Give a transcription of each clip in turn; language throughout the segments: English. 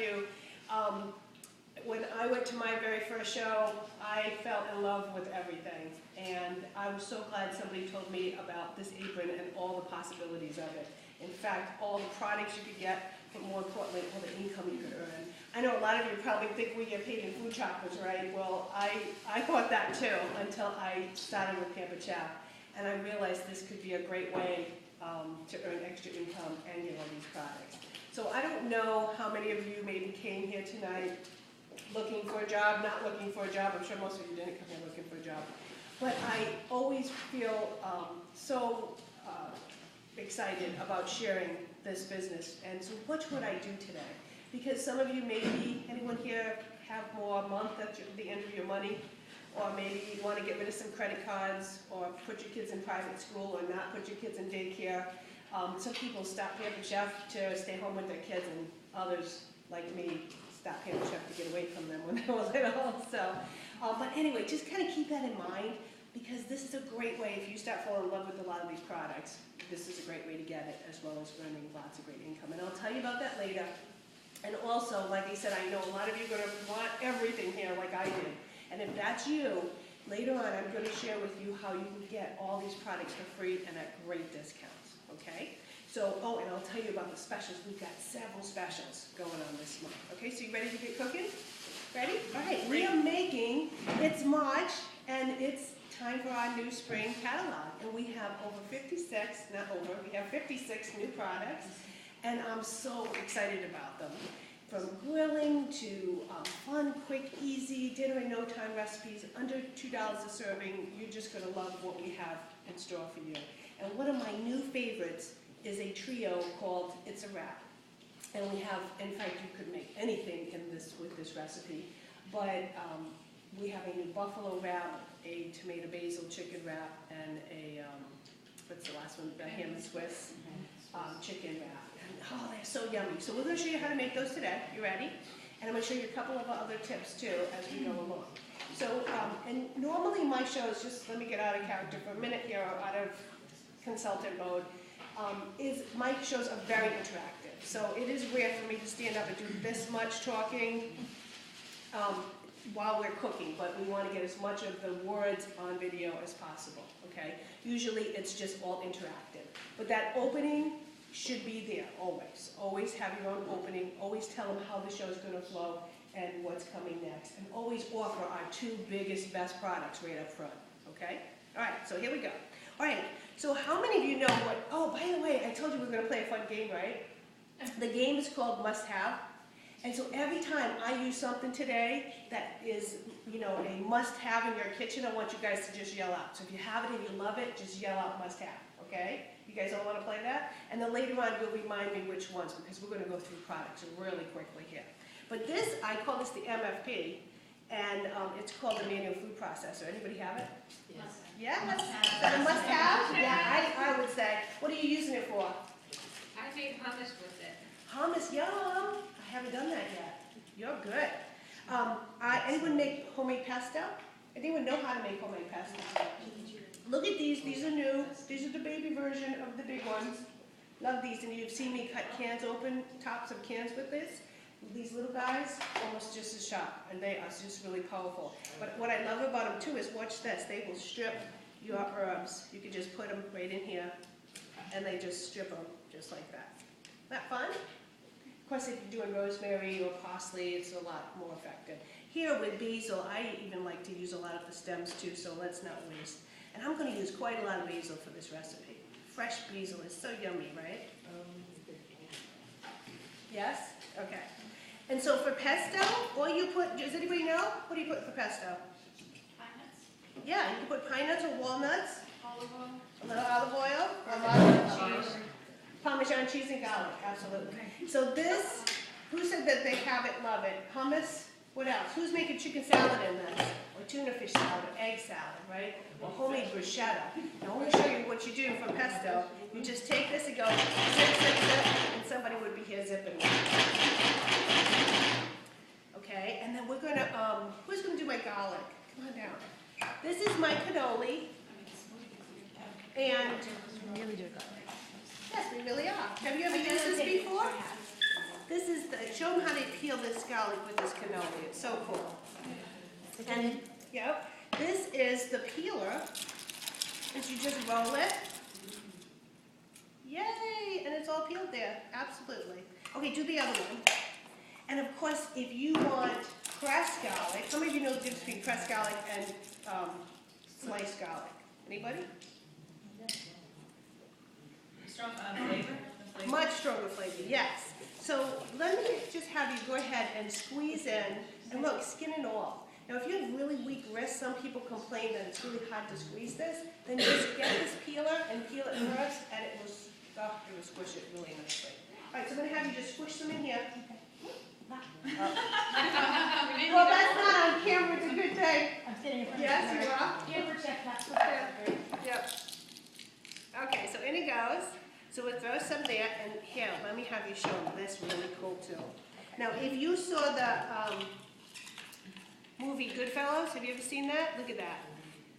you, when I went to my very first show, I fell in love with everything. And I was so glad somebody told me about this apron and all the possibilities of it. In fact, all the products you could get, but more importantly, all the income you could earn. I know a lot of you probably think we get paid in food choppers, right? Well, I thought that too until I started with Pampered Chef. And I realized this could be a great way to earn extra income and get all these products. So I don't know how many of you maybe came here tonight looking for a job, not looking for a job. I'm sure most of you didn't come here looking for a job. But I always feel so excited about sharing this business. And so what would I do today? Because some of you maybe, anyone here have more a month at the end of your money, or maybe you want to get rid of some credit cards, or put your kids in private school, or not put your kids in daycare. Some people stop Pampered Chef to stay home with their kids, and others, like me, stop Pampered Chef to get away from them when they were little. So, but anyway, just kind of keep that in mind, because this is a great way, if you start falling in love with a lot of these products, this is a great way to get it, as well as earning lots of great income. And I'll tell you about that later. And also, like I said, I know a lot of you are going to want everything here like I did. And if that's you, later on I'm going to share with you how you can get all these products for free and at great discounts, okay? So, oh, and I'll tell you about the specials. We've got several specials going on this month. Okay, so you ready to get cooking? Ready? All right, we are making, it's March, and it's time for our new spring catalog. And we have we have 56 new products, and I'm so excited about them. From grilling to fun, quick, easy, dinner in no time recipes, under $2 a serving. You're just going to love what we have in store for you. And one of my new favorites is a trio called It's a Wrap. And we have, in fact, you could make anything with this recipe, but we have a new buffalo wrap, a tomato basil chicken wrap, and a, what's the last one, the ham and Swiss chicken wrap. Oh, they're so yummy. So we're going to show you how to make those today. You ready? And I'm going to show you a couple of other tips too as we go along. So, and normally my shows, just let me get out of character for a minute here, or out of consultant mode, my shows are very interactive. So it is rare for me to stand up and do this much talking while we're cooking, but we want to get as much of the words on video as possible, okay? Usually it's just all interactive. But that opening should be there, always. Always have your own opening, always tell them how the show's going to flow and what's coming next. And always offer our two biggest, best products right up front, okay? All right, so here we go. All right, so how many of you know what, oh, by the way, I told you we were going to play a fun game, right? The game is called Must Have. And so every time I use something today that is, you know, a must-have in your kitchen, I want you guys to just yell out. So if you have it and you love it, just yell out must have, okay? You guys all want to play that? And then later on, you'll remind me which ones, because we're going to go through products really quickly here. But this, I call this the MFP, and it's called the manual food processor. Anybody have it? Yes. Yeah? Is that a must-have? Yeah, I would say. What are you using it for? I made hummus with it. Hummus, yum! I haven't done that yet. You're good. Anyone make homemade pesto? Anyone know how to make homemade pesto? Look at these. These are new. These are the baby version of the big ones. Love these. And you've seen me cut cans open, tops of cans with this. These little guys, almost just as sharp. And they are just really powerful. But what I love about them too is, watch this. They will strip your herbs. You can just put them right in here. And they just strip them just like that. Isn't that fun? Of course, if you're doing rosemary or parsley, it's a lot more effective. Here with basil, I even like to use a lot of the stems too, so let's not waste. And I'm going to use quite a lot of basil for this recipe. Fresh basil is so yummy, right? Yes? Okay. And so for pesto, all you put, does anybody know? What do you put for pesto? Pine nuts. Yeah, you can put pine nuts or walnuts. Olive oil. A little olive oil. Cheese. Parmesan cheese and garlic, absolutely. So this, who said that they have it, love it? Hummus, what else? Who's making chicken salad in this? Or tuna fish salad, or egg salad, right? Or homemade bruschetta. Now I'm going to show you what you do for pesto. You just take this and go zip, zip, zip, and somebody would be here zipping. Okay, and then we're going to, who's going to do my garlic? Come on down. This is my cannoli. And Really do it. yes, we really are. Have you ever used this before? This is show them how to peel peel this garlic with this cannoli. It's so cool. And, yep, this is the peeler. And you just roll it. Yay! And it's all peeled there. Absolutely. Okay, do the other one. And of course, if you want pressed garlic, how many of you know the difference between pressed garlic and sliced garlic? Anybody? Strong flavor? Much stronger flavor, yes. So let me just have you go ahead and squeeze in, and look, skin and all. Now if you have really weak wrists, some people complain that it's really hard to squeeze this, then just get this peeler and peel it first, and it will squish it really nicely. All right, so I'm going to have you just squish them in here. Well, that's not on camera, it's a good thing. I'm sitting in front of Yes, the you camera. are. Camera check that. Yep. Okay, so in it goes. So we'll throw some there, and here, let me have you show them this really cool too. Now, if you saw the movie Goodfellas, have you ever seen that? Look at that.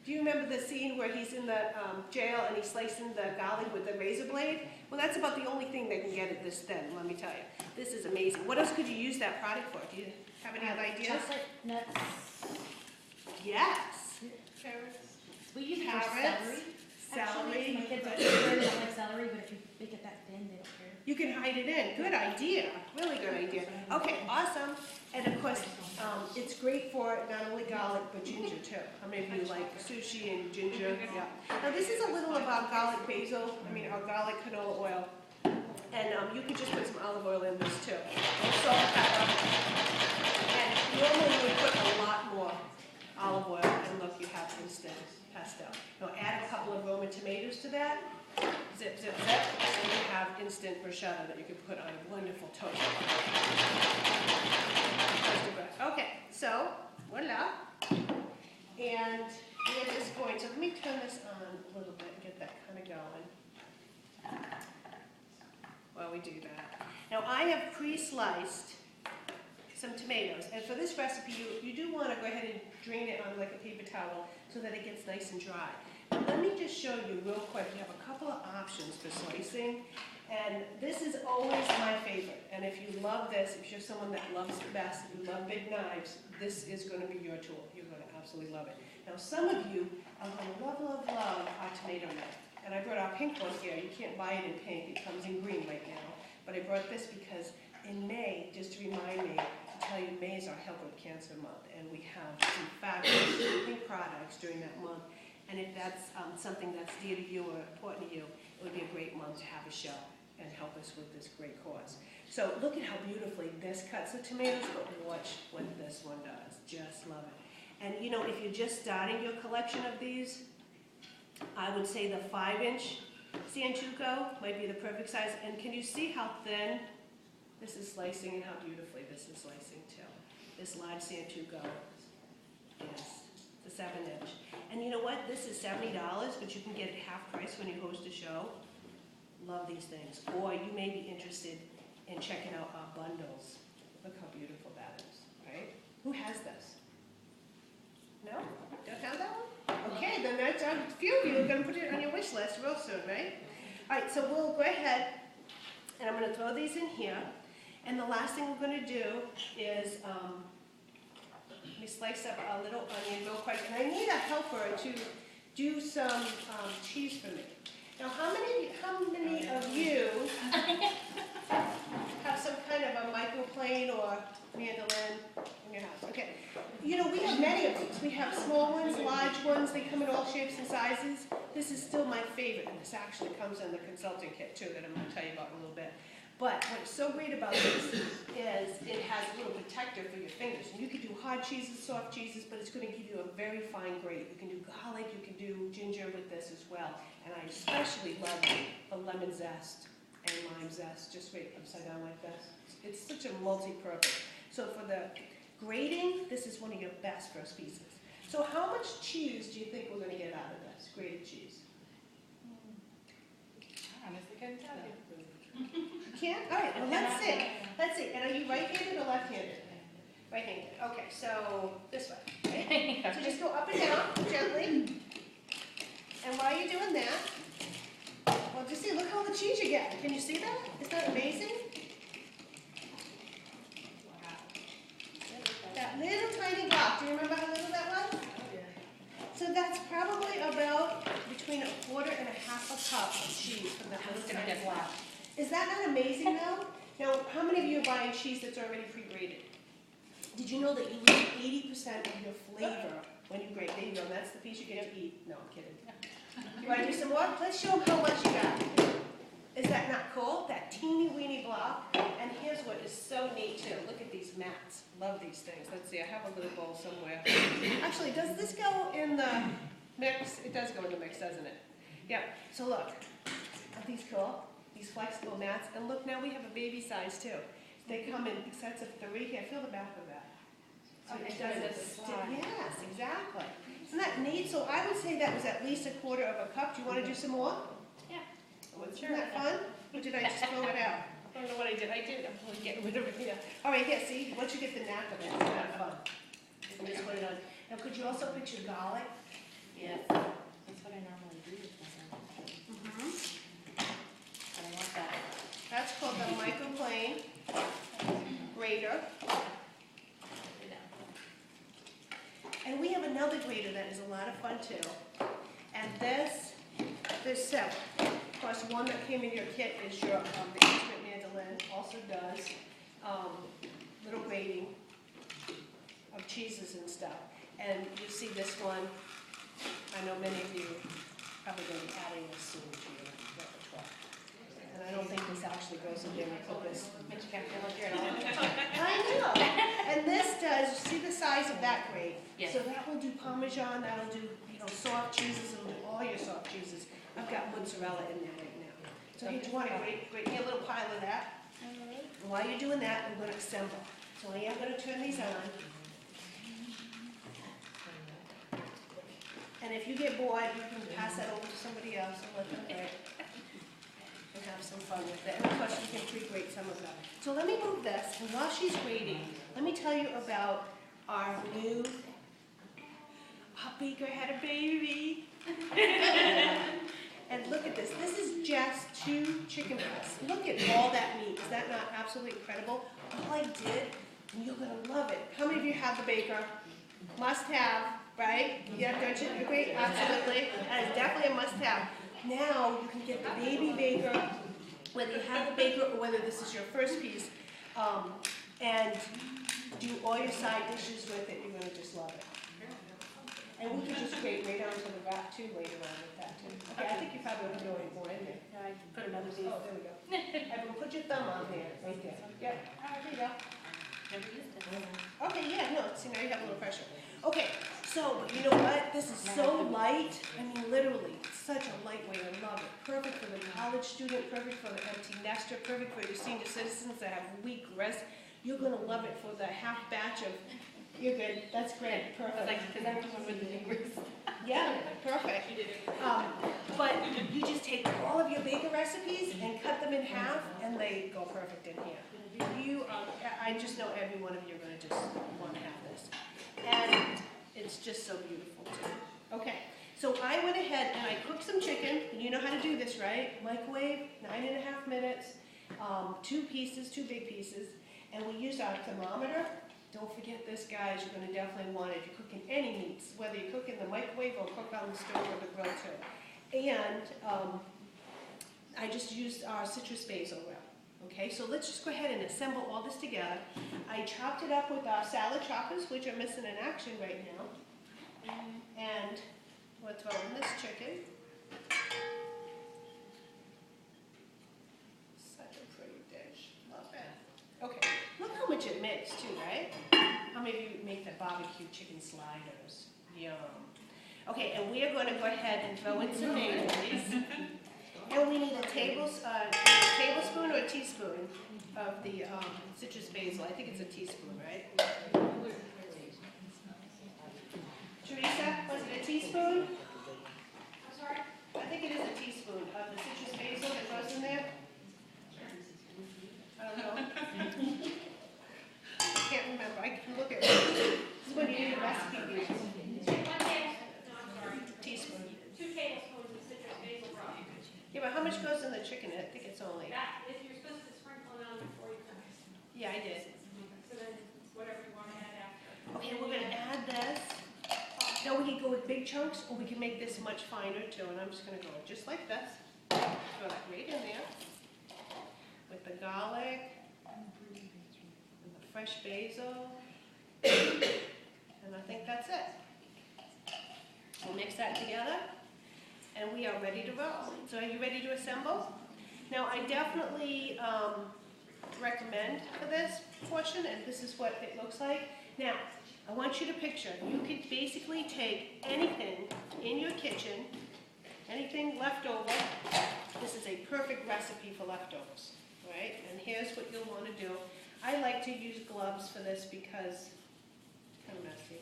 Do you remember the scene where he's in the jail and he's slicing the garlic with the razor blade? Well, that's about the only thing that can get it this thin, let me tell you. This is amazing. What else could you use that product for? Do you have any other ideas? Chocolate nuts. Yes. We use it for Carrots, celery. Actually, my kids don't like celery, but if you make it that thin, they don't care. You can hide it in. Good idea. Really good idea. Okay, awesome. And of course, it's great for not only garlic, but ginger too. How many of you like sushi and ginger? Yeah. Now this is a little of our garlic basil, our garlic canola oil. And you can just put some olive oil in this too. And salt, pepper. And normally we put a lot more olive oil. And look, you have instant pesto. Now add a couple of Roma tomatoes to that. Zip, zip, zip. And you have instant bruschetta that you can put on a wonderful toast. Okay, so voila. And we're just going to, let me turn this on a little bit and get that kind of going while we do that. Now I have pre-sliced some tomatoes, and for this recipe you do want to go ahead and drain it on like a paper towel so that it gets nice and dry. But let me just show you real quick, you have a couple of options for slicing, and this is always my favorite. And if you love this, if you're someone that loves the best, if you love big knives, this is going to be your tool. You're going to absolutely love it. Now some of you are going to love, love, love our tomato knife. And I brought our pink one here. You can't buy it in pink, it comes in green right now. But I brought this because in May, just to remind me, to tell you May is our Help with Cancer month, and we have some fabulous pink products during that month. And if that's something that's dear to you or important to you, it would be a great month to have a show and help us with this great cause. So look at how beautifully this cuts the tomatoes, but watch what this one does. Just love it. And you know, if you're just starting your collection of these, I would say the 5-inch Sanchuco might be the perfect size. And can you see how thin this is slicing and how beautifully this is slicing too? This large Sanchuco is the 7-inch. And you know what? This is $70, but you can get it half price when you host a show. Love these things. Or you may be interested in checking out our bundles. Look how beautiful that is, right? Who has this? No? Don't have that one? Okay, then that's a few of you are going to put it on your wish list real soon, right? All right, so we'll go ahead, and I'm going to throw these in here. And the last thing we're going to do is we slice up a little onion real quick. And I need a helper to do some cheese for me. Now, how many of you have some kind of a microplane or mandolin in your house? Okay. You know, we have many of these. We have small ones, large ones. They come in all shapes and sizes. This is still my favorite, and this actually comes in the consulting kit, too, that I'm going to tell you about in a little bit. But what's so great about this is it has a little protector for your fingers. And you can do hard cheeses, soft cheeses, but it's going to give you a very fine grate. You can do garlic, you can do ginger with this as well. And I especially love the lemon zest and lime zest. Just wait upside down like this. It's such a multi-purpose. So for the grating, this is one of your best first pieces. So how much cheese do you think we're going to get out of this, grated cheese? Honestly, couldn't tell you. You can't? All right, well, let's see. Let's see. And are you right-handed or left-handed? Right-handed. Okay, so this way. Right? So just go up and down gently. And while you're doing that, well, just see, look how the cheese you get. Can you see that? Isn't that amazing? and a half a cup of cheese from that It's little gonna tiny get block. Is that not amazing though? Now, how many of you are buying cheese that's already pre-grated? Did you know that you lose 80% of your flavor when you grate? There you go, that's the piece you get to eat. No, I'm kidding. You wanna do some more? Let's show them how much you got. Is that not cool? That teeny weeny block. And here's what is so neat too. Look at these mats. Love these things. Let's see, I have a little bowl somewhere. Actually, does this go in the mix? It does go in the mix, doesn't it? Yeah, so look. Aren't these cool? These flexible mats. And look, now we have a baby size too. They come in sets of 3. Here, feel the back of that. So it doesn't stick. Yes, exactly. Isn't that neat? So I would say that was at least a quarter of a cup. Do you want to do some more? Yeah. Isn't that fun? Or did I just throw it out? I don't know what I did. I'm probably getting rid of it here. All right, here, see? Once you get the knack of it, it's kind of fun. You can just put it on. Now, could you also picture garlic? Yes, that's what I normally do with myself. But I want that. That's called the microplane grater. And we have another grater that is a lot of fun too. And there's several. Of course, one that came in your kit is your, the instrument mandolin also does little grating of cheeses and stuff. And you see this one, I know many of you probably going to be adding this soon to your repertoire. And I don't think this actually goes in there and put this. Makes you kind of feel like you're at all. I know. And this does, see the size of that grate? Yes. So that will do Parmesan, that'll do, soft cheeses, it'll do all your soft cheeses. I've got mozzarella in there right now. So hey, do you want to grate me a little pile of that? And while you're doing that, I'm going to assemble. So I am going to turn these on. And if you get bored, you can pass that over to somebody else and let them grate. And have some fun with it. And of course, you can pre-grate some of them. So let me move this, and while she's grating, let me tell you about our new baker had a baby. And look at this. This is just 2 chicken breasts. Look at all that meat. Is that not absolutely incredible? All I did, and you're going to love it. How many of you have the baker? Must have, right? Yeah, don't you agree? Absolutely. That is definitely a must have. Now you can get the baby baker, whether you have the baker or whether this is your first piece, and do all your side dishes with it. You're going to just love it. And we can just grate right onto the wrap too later on with that too. Okay, I think you probably want to go more in there. No, I put another piece. Oh, there we go. Everyone, put your thumb on there, right there. Yep. All right, there you go. Never used it. Okay, yeah, no, see, now you have a little pressure. Okay, so, but you know what? This is so light. I mean, literally, such a lightweight. I love it. Perfect for the college student, perfect for the empty nester, perfect for your senior citizens that have weak rest. You're going to love it for the half batch of, you're good, that's great, perfect. Because I was one with the fingers. Yeah, perfect. But you just take all of your baker recipes and cut them in half, and they go perfect in here. I just know every one of you are going to just want to have this. And it's just so beautiful too. Okay, so I went ahead and I cooked some chicken. You know how to do this, right? Microwave, 9.5 minutes, 2 pieces, 2 big pieces. And we used our thermometer. Don't forget this, guys. You're going to definitely want it if you're cooking any meats, whether you cook in the microwave or cook on the stove or the grill too. And I just used our citrus basil wrap. Okay, so let's just go ahead and assemble all this together. I chopped it up with our salad choppers, which are missing in action right now. And we'll throw in this chicken. Such a pretty dish. Love it. Okay, look how much it makes too, right? How many of you make the barbecue chicken sliders? Yum. Okay, and we are going to go ahead and throw in some mayonnaise. And we need a tablespoon or a teaspoon of the citrus basil. I think it's a teaspoon, right? Teresa, was it a teaspoon? I'm sorry? I think it is a teaspoon of the citrus basil that goes in there. I don't know. I can't remember. I can look at it. This is when you need a recipe. 1 tablespoon, no, I'm sorry. Teaspoon. 2 tablespoons of citrus basil broth. Yeah, but how much goes in the chicken? I think it's only. That, if you're supposed to sprinkle it on before you cook it. Yeah, I did. So then, whatever you want to add after. Okay, we're gonna add this. No, we can go with big chunks, or we can make this much finer too, and I'm just gonna go just like this. Throw that right in there. With the garlic, and the fresh basil, and I think that's it. We'll mix that together, and we are ready to roll. So are you ready to assemble? Now, I definitely recommend for this portion, and this is what it looks like. Now, I want you to picture, you could basically take anything in your kitchen, anything left over. This is a perfect recipe for leftovers, right? And here's what you'll want to do. I like to use gloves for this because it's kind of messy.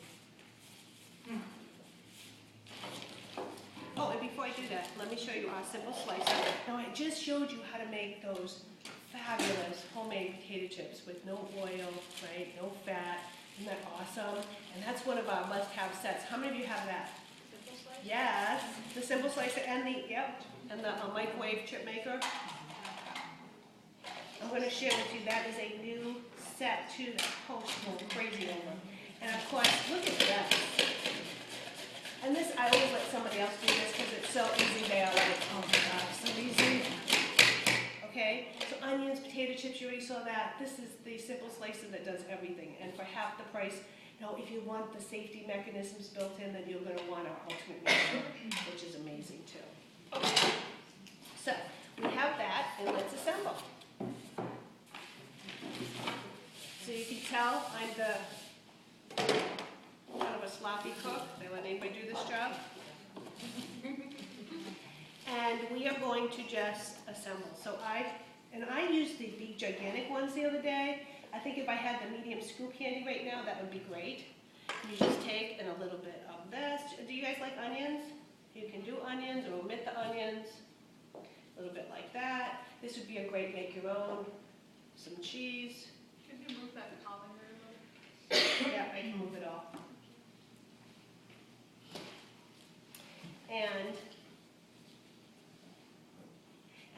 Oh, and before I do that, let me show you our simple slicer. Now, I just showed you how to make those fabulous homemade potato chips with no oil, right? No fat. Isn't that awesome? And that's one of our must-have sets. How many of you have that? Simple slice? Yes, the simple slicer and the microwave chip maker. I'm going to share with you that is a new set too that Post will crazy over. And of course, look at that. And this, I always let somebody else do this because it's so easy. They are like, oh my God, it's so easy. Okay, so onions, potato chips, you already saw that. This is the simple slicer that does everything. And for half the price, if you want the safety mechanisms built in, then you're going to want our ultimate mixer, which is amazing too. Okay, so we have that, and let's assemble. So you can tell I'm kind of a sloppy cook. They let anybody do this job. And we are going to just assemble. So I used the big gigantic ones the other day. I think if I had the medium scoop handy right now, that would be great. You just take and a little bit of this. Do you guys like onions? You can do onions or omit the onions. A little bit like that. This would be a great make your own. Some cheese. Can you move that colander a little? Yeah, I can move it all.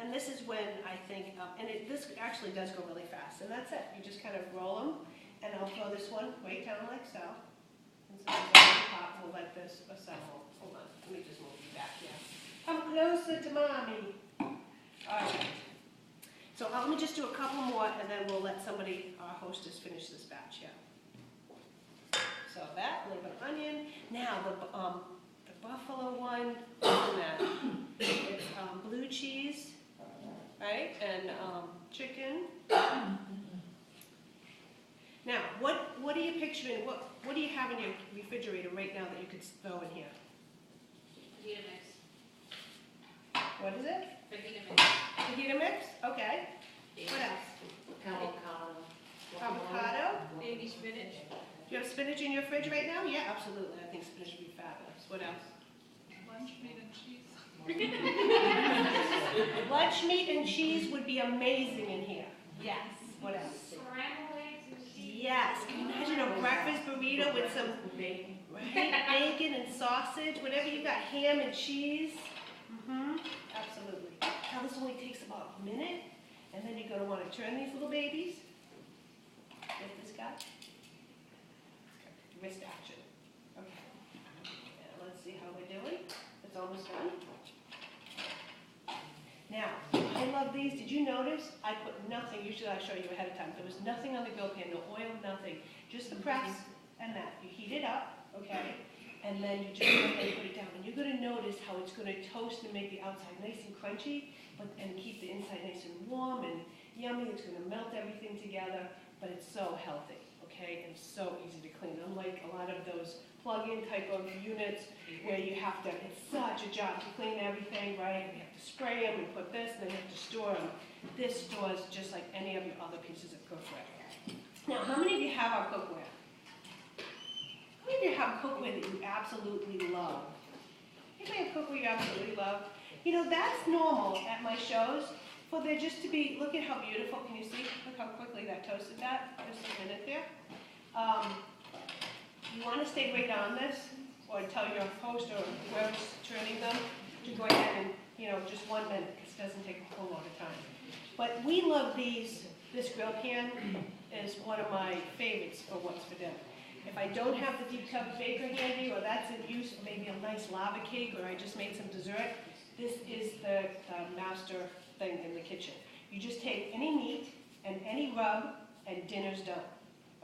And this is when I think, this actually does go really fast, and that's it. You just kind of roll them, and I'll throw this one right down like so. And so it's on the top, we'll let this assemble. Hold on, let me just move you back here. Come closer to mommy. All right. So let me just do a couple more, and then we'll let somebody, our hostess, finish this batch here. So that, a little bit of onion. Now, the buffalo one, look at that. It's blue cheese, right, and chicken. Now, what are you picturing? What do you have in your refrigerator right now that you could throw in here? Fajita mix. What is it? Fajita mix. Fajita mix? Okay. What else? Avocado. Baby spinach. Do you have spinach in your fridge right now? Yeah, absolutely. I think spinach would be fabulous. What else? Lunch meat and cheese. Lunch meat and cheese would be amazing in here. Yes. What else? Scrambled eggs and cheese. Yes. Can you imagine a breakfast burrito with some bacon, right? Bacon and sausage, whatever you got, ham and cheese. Absolutely. Now this only takes about a minute, and then you're going to want to turn these little babies. Get this guy. Wrist action. Okay. And let's see how we're doing. It's almost done. Now, I love these. Did you notice? I put nothing. Usually I show you ahead of time. There was nothing on the grill pan, no oil, nothing. Just the press and that. You heat it up, okay? And then you just go ahead and put it down. And you're going to notice how it's going to toast and make the outside nice and crunchy, and keep the inside nice and warm and yummy. It's going to melt everything together, but it's so healthy. Okay, and so easy to clean. Unlike a lot of those plug-in type of units where you have to, it's such a job to clean everything, right? And you have to spray them and put this, and then you have to store them. This stores just like any of your other pieces of cookware. Now, how many of you have our cookware? How many of you have cookware that you absolutely love? Anybody have cookware you absolutely love? You know, that's normal at my shows. For there just to be, look at how beautiful, can you see? Look how quickly that toasted that, just a minute there. You want to stay right on this, or tell your host or whoever's turning them to go ahead and, just 1 minute, because it doesn't take a whole lot of time. But we love these. This grill pan is one of my favorites for what's for dinner. If I don't have the deep covered baker handy, or that's in use, or maybe a nice lava cake, or I just made some dessert, this is the master thing in the kitchen. You just take any meat and any rub, and dinner's done.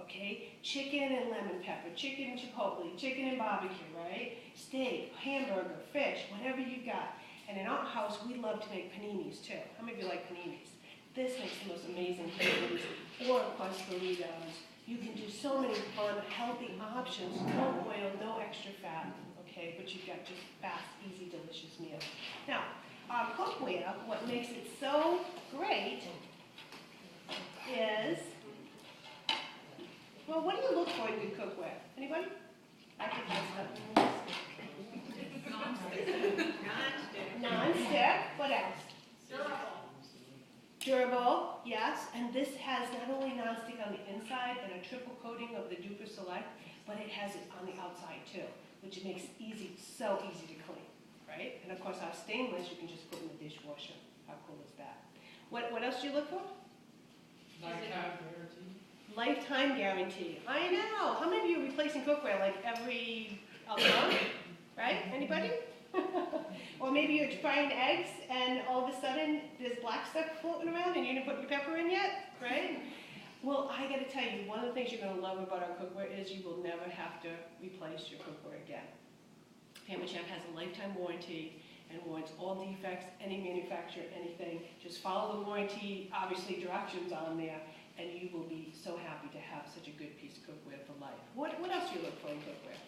Okay? Chicken and lemon pepper, chicken and chipotle, chicken and barbecue, right? Steak, hamburger, fish, whatever you got. And in our house, we love to make paninis too. How many of you like paninis? This makes the most amazing paninis. Or, of course, burritos. You can do so many fun, healthy options. No oil, no extra fat, okay? But you've got just fast, easy, delicious meals. Now, our cookware, what makes it so great is, well, what do you look for in good cookware? Anybody? I think that's non-stick. What else? Durable, yes. And this has not only non-stick on the inside and a triple coating of the Duper Select, but it has it on the outside too, which makes it easy, so easy to clean, right? And of course, our stainless, you can just put in the dishwasher. How cool is that? What else do you look for? Lifetime guarantee. Lifetime guarantee. I know. How many of you are replacing cookware like every other month? Right? Anybody? Or maybe you're frying eggs and all of a sudden there's black stuff floating around and you didn't put your pepper in yet, right? Well, I gotta tell you, one of the things you're gonna love about our cookware is you will never have to replace your cookware again. Family Chef has a lifetime warranty and warrants all defects, any manufacturer, anything. Just follow the warranty, obviously directions on there, and you will be so happy to have such a good piece of cookware for life. What else do you look for in cookware?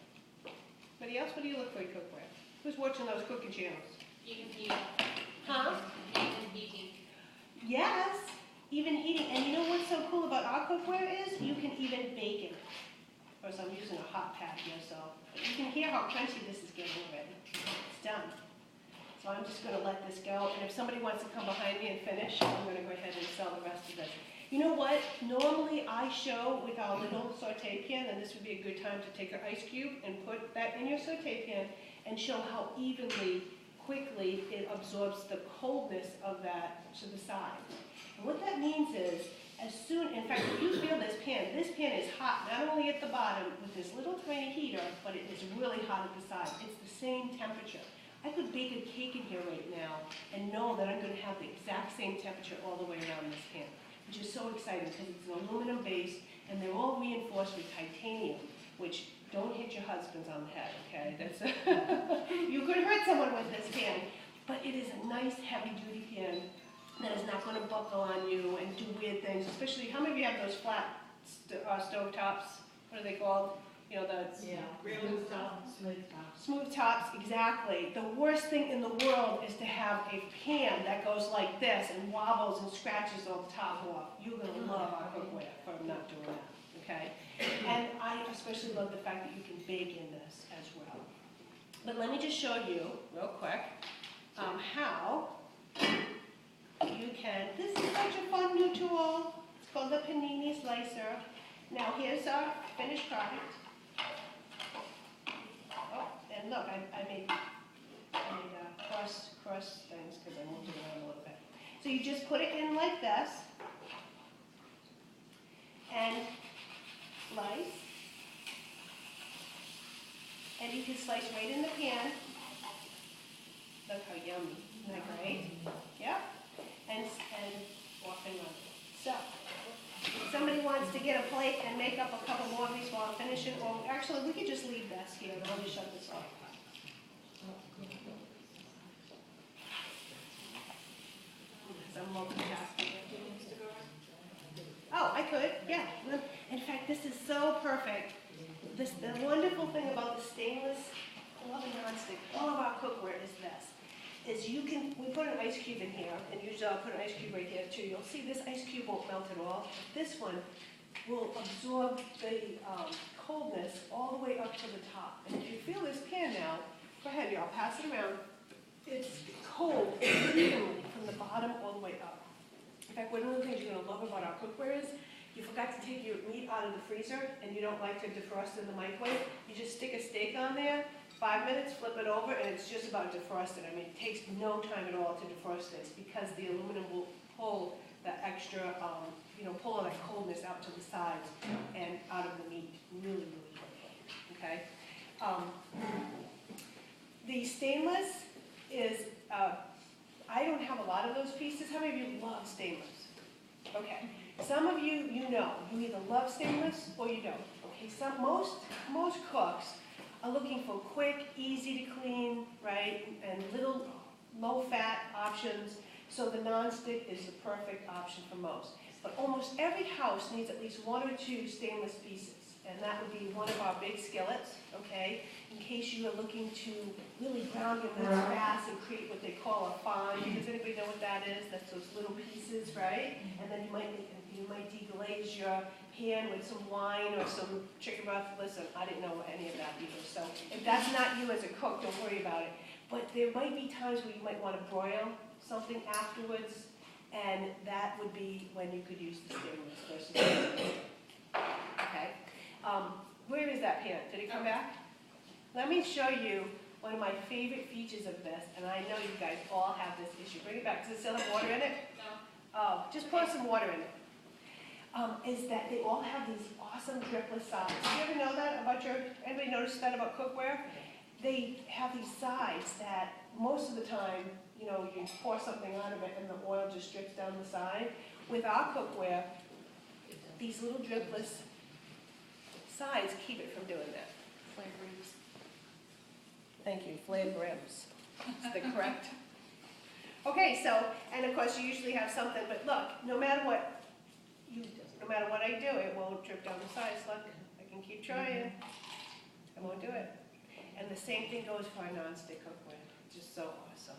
Anybody else? What do you look for in cookware? Who's watching those cooking channels? Even heating. Huh? Even heating. Yes, even heating. And you know what's so cool about our cookware is you can even bake in it. Of course, I'm using a hot pad here, so you can hear how crunchy this is getting already. It's done. So I'm just going to let this go. And if somebody wants to come behind me and finish, I'm going to go ahead and sell the rest of this. You know what? Normally I show with our little saute pan, and this would be a good time to take an ice cube and put that in your saute pan and show how evenly, quickly it absorbs the coldness of that to the side. And what that means is, as soon, in fact, if you feel this pan is hot not only at the bottom with this little tiny heater, but it is really hot at the side. It's the same temperature. I could bake a cake in here right now and know that I'm going to have the exact same temperature all the way around this pan, which is so exciting because it's an aluminum base and they're all reinforced with titanium, which don't hit your husbands on the head, okay? That's you could hurt someone with this pan, but it is a nice heavy-duty pan that is not going to buckle on you and do weird things, especially, how many of you have those flat stove tops? What are they called? You know, the Smooth top. smooth tops, exactly. The worst thing in the world is to have a pan that goes like this and wobbles and scratches all the top off. You're going to love our cookware for not doing that, okay? And I especially love the fact that you can bake in this as well. But let me just show you real quick how you can, this is such a fun new tool. It's called the Panini Slicer. Now here's our finished product. Oh, and look, I made cross things because I moved it around a little bit. So you just put it in like this and slice. And you can slice right in the pan. Look how yummy. Isn't that great? Yep. And off and running. So, if somebody wants to get a plate and make up a couple more of these while I'm finishing, or actually, we could just leave this here and I'll just shut this off. Because I'm multitasking. Oh, I could, yeah. In fact, this is so perfect. The wonderful thing about the stainless, I love the nonstick, all of our cookware is this. We put an ice cube in here, and usually I'll put an ice cube right here too. You'll see this ice cube won't melt at all. This one will absorb the coldness all the way up to the top. And if you feel this pan now, go ahead, y'all, pass it around. It's cold evenly from the bottom all the way up. In fact, one of the things you're going to love about our cookware is you forgot to take your meat out of the freezer and you don't like to defrost in the microwave. You just stick a steak on there, 5 minutes, flip it over, and it's just about defrosted. I mean, it takes no time at all to defrost this because the aluminum will pull that extra, pull all that coldness out to the sides and out of the meat really, really quick. stainless is, I don't have a lot of those pieces. How many of you love stainless? Okay. Some of you, you either love stainless or you don't. Okay, most cooks are looking for quick, easy to clean, right, and little low-fat options, so the nonstick is the perfect option for most. But almost every house needs at least one or two stainless pieces, and that would be one of our big skillets, okay, in case you are looking to really ground your mince fast and create what they call a fond. Does anybody know what that is? That's those little pieces, right? And then you might deglaze your pan with some wine or some chicken broth. Listen, I didn't know any of that either, so if that's not you as a cook, don't worry about it. But there might be times where you might want to broil something afterwards, and that would be when you could use the stainless versus the stainless. Okay. Where is that pan? Did it come back? Let me show you one of my favorite features of this, and I know you guys all have this issue. Bring it back. Does it still have water in it? No. Oh, just pour some water in it. Is that they all have these awesome dripless sides. Do you ever know that about anybody notice that about cookware? They have these sides that most of the time, you can pour something out of it and the oil just drips down the side. With our cookware, these little dripless sides keep it from doing that. Flared ribs. Thank you, flared brims. Is that correct? Okay, so, and of course you usually have something, but look, no matter what I do, it won't drip down the sides. Look, I can keep trying. I won't do it. And the same thing goes for our non-stick cookware. It's just so awesome.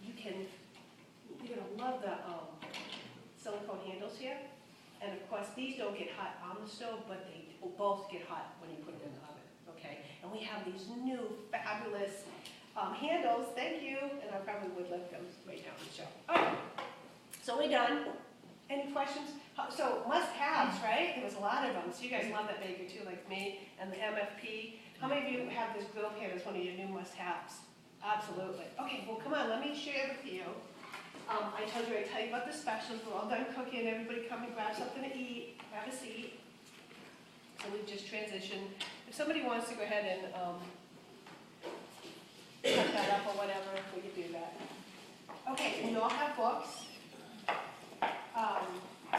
You're gonna love the silicone handles here. And of course, these don't get hot on the stove, but they both get hot when you put them in the oven, okay? And we have these new fabulous handles, thank you, and I probably would let them right down the show. All right, so we're done. Any questions? So must-haves, right? There was a lot of them, so you guys love that baker too, like me, and the MFP. How many of you have this grill pan as one of your new must-haves? Absolutely. Okay, well, come on, let me share with you. I told you I'd tell you about the specials. We're all done cooking. Everybody come and grab something to eat, have a seat. So we've just transitioned. If somebody wants to go ahead and cut that up or whatever, we can do that. Okay, we all have books.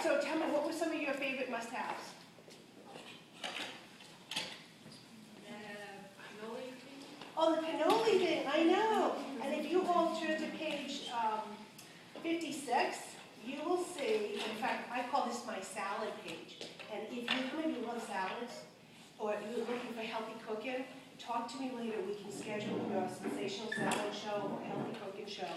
So tell me, what were some of your favorite must-haves? Oh, the cannoli thing, I know. And if you all turn to page 56, you will see, in fact, I call this my salad page. And if how many of you love salads, or you're looking for healthy cooking, talk to me later. We can schedule your sensational salad show or healthy cooking show.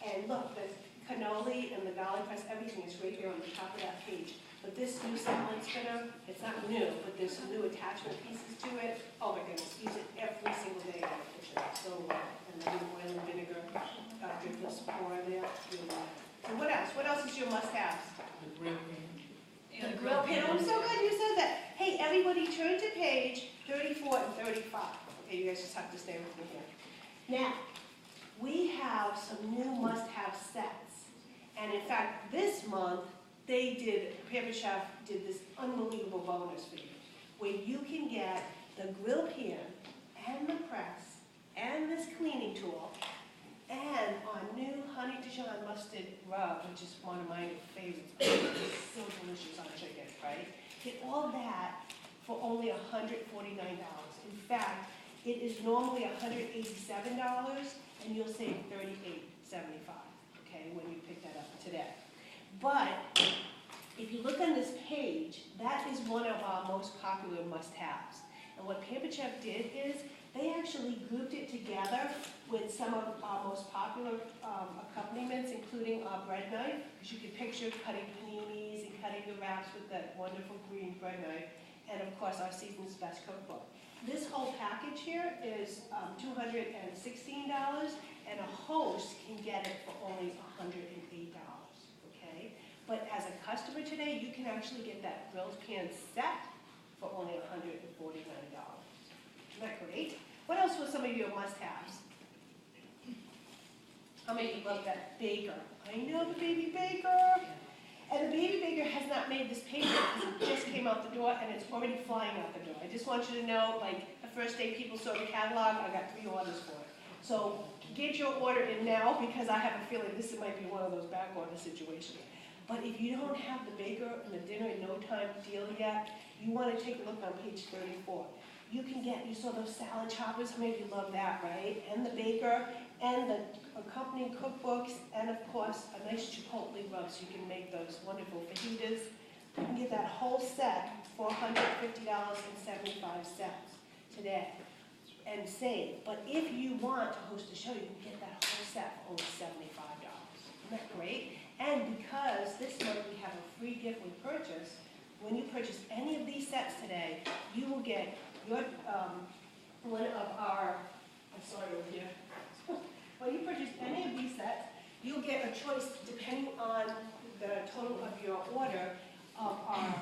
And look, the cannoli and the garlic press, everything is right here on the top of that page. But this new salad spinner, it's not new, but there's some new attachment pieces to it. Oh my goodness, use it every single day in the kitchen. So well. And then oil and vinegar, dripless pour in there. So what else? What else is your must-haves? The grill pan. The grill pan. Oh, I'm so glad you said that. Hey, everybody, turn to page 34 and 35. Okay, you guys just have to stay with me here. Now, we have some new must-have sets. And in fact, this month, Pamper Chef did this unbelievable bonus for you, where you can get the grill pan and the press and this cleaning tool and our new Honey Dijon mustard rub, which is one of my favorites. It's so delicious on chicken, right? Get all that for only $149. In fact, it is normally $187, and you'll save $38.75, okay, when you pick that up today. But if you look on this page, that is one of our most popular must-haves. And what Pamper Chef did is they actually grouped it together with some of our most popular accompaniments, including our bread knife, because you can picture cutting paninis and cutting the wraps with that wonderful green bread knife, and of course our season's best cookbook. This whole package here is $216, and a host can get it for only $108. Okay? But as a customer today, you can actually get that grilled pan set for only $149. Isn't that great? What else was some of your must-haves? How many of you love that baker? I know the baby baker. And the baby baker has not made this paper because it just came out the door and it's already flying out the door. I just want you to know, like, the first day people saw the catalog, I got 3 orders for it. So get your order in now, because I have a feeling this might be one of those back order situations. But if you don't have the baker and the dinner in no time deal yet, you want to take a look on page 34. You can get, you saw those salad choppers, how many of you love that, right? And the baker, and the accompanying cookbooks, and of course, a nice chipotle rub so you can make those wonderful fajitas. You can get that whole set for $150.75 today and save. But if you want to host a show, you can get that whole set for only $75. Isn't that great? And because this month we have a free gift with purchase, when you purchase any of these sets today, you will get your, one of our, I'm sorry over here. When you purchase any of these sets, you'll get a choice depending on the total of your order of our,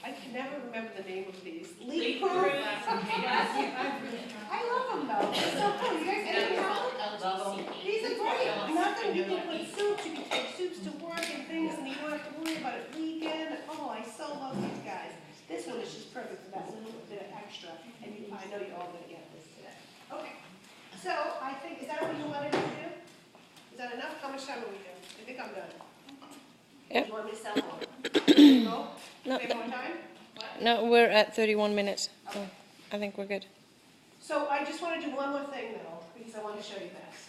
I can never remember the name of these. Leak proof. I love them though. They're so cool. You guys get them out? These are great. Nothing, you can put soups, you can take soups to work and things, and you don't have to worry about it leaking. Oh, I so love these guys. This one is just perfect for that little bit of extra, and you, I know you're all gonna get this today. Okay, so I think, is that what you wanted to do? Is that enough? How much time are we doing? I think I'm done. Yep. You want me to sell more? No? No, Maybe more time? What? no, we're at 31 minutes, so I think we're good. So I just want to do one more thing though, because I want to show you this.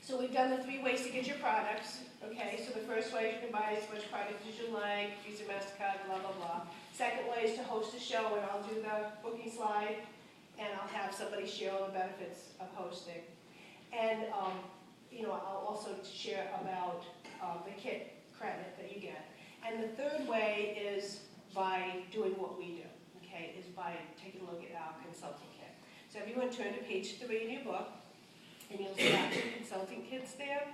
So we've done the 3 ways to get your products, okay? So the first way is you can buy as much product as you like, use your MasterCard, blah, blah, blah. Second way is to host a show, and I'll do the booking slide, and I'll have somebody share all the benefits of hosting. And, you know, I'll also share about the kit credit that you get. And the third way is by doing what we do, okay, is by taking a look at our consulting kit. So everyone turn to page 3 in your book, and you'll see our 2 consulting kits there.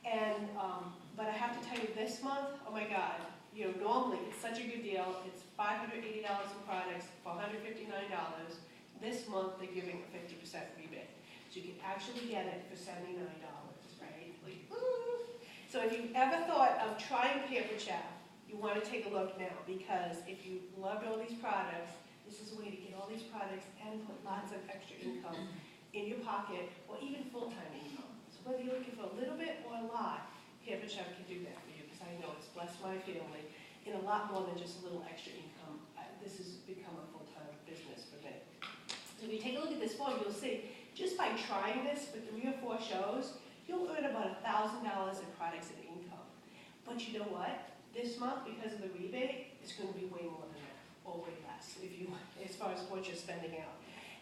And, but I have to tell you, this month, oh my God, you know, normally it's such a good deal. It's $580 in products for $159. This month, they're giving a 50% rebate. So you can actually get it for $79, right? Like, woo! So if you've ever thought of trying Pamper Chat, you want to take a look now, because if you loved all these products, this is a way to get all these products and put lots of extra income in your pocket, or even full-time income. So whether you're looking for a little bit or a lot, Pamper Chat can do that for you, because I know it's blessed my family in a lot more than just a little extra income. This has become a full-time business for me. So if you take a look at this form, you'll see, just by trying this for 3 or 4 shows, you'll earn about $1,000 in products and income. But you know what? This month, because of the rebate, it's going to be way more than that, or way less, if you, as far as what you're spending out.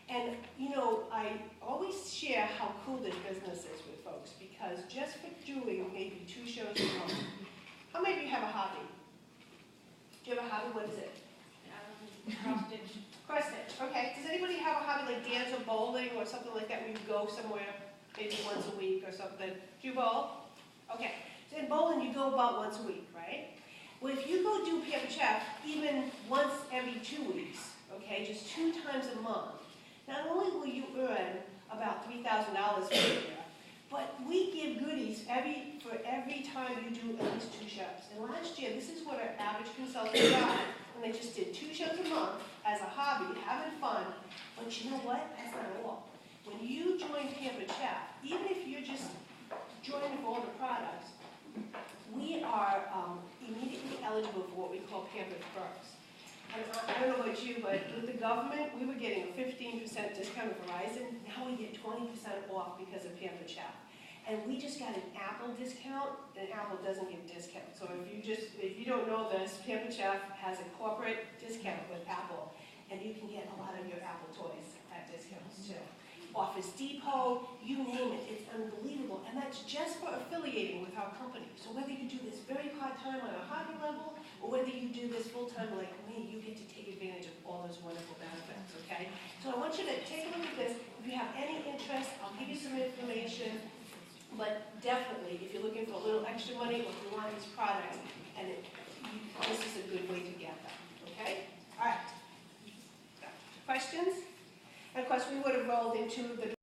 And, you know, I always share how cool this business is with folks, because just for doing maybe 2 shows a month, how many of you have a hobby? Do you have a hobby? What is it? Cross-stitch. Cross-stitch. Okay. Does anybody have a hobby like dance or bowling or something like that where you go somewhere maybe once a week or something? Do you bowl? Okay. So in bowling, you go about once a week, right? Well, if you go do Pamper Chef even once every 2 weeks, okay, just 2 times a month, not only will you earn about $3,000 for the year, but we give goodies for every time you do at least 2 shows. And last year, this is what our average consultant got, and they just did 2 shows a month as a hobby, having fun. But you know what? That's not all. When you join Pamper Chef, even if you're just joining for all the products, we are immediately eligible for what we call Pampered Perks. And I don't know about you, but with the government, we were getting a 15% discount at Verizon. Now we get 20% off because of Pamper Chef. And we just got an Apple discount, and Apple doesn't give discounts. So if you don't know this, Pamper Chef has a corporate discount with Apple, and you can get a lot of your Apple toys at discounts too. Office Depot, you name it, it's unbelievable. And that's just for affiliating with our company. So whether you do this very part-time on a hobby level, or whether you do this full-time like me, you get to take advantage of all those wonderful benefits, okay? So I want you to take a look at this. If you have any interest, I'll give you some information. But definitely, if you're looking for a little extra money, or if you want these products, and this is a good way to get them, okay? All right. Questions? And of course, we would have rolled into the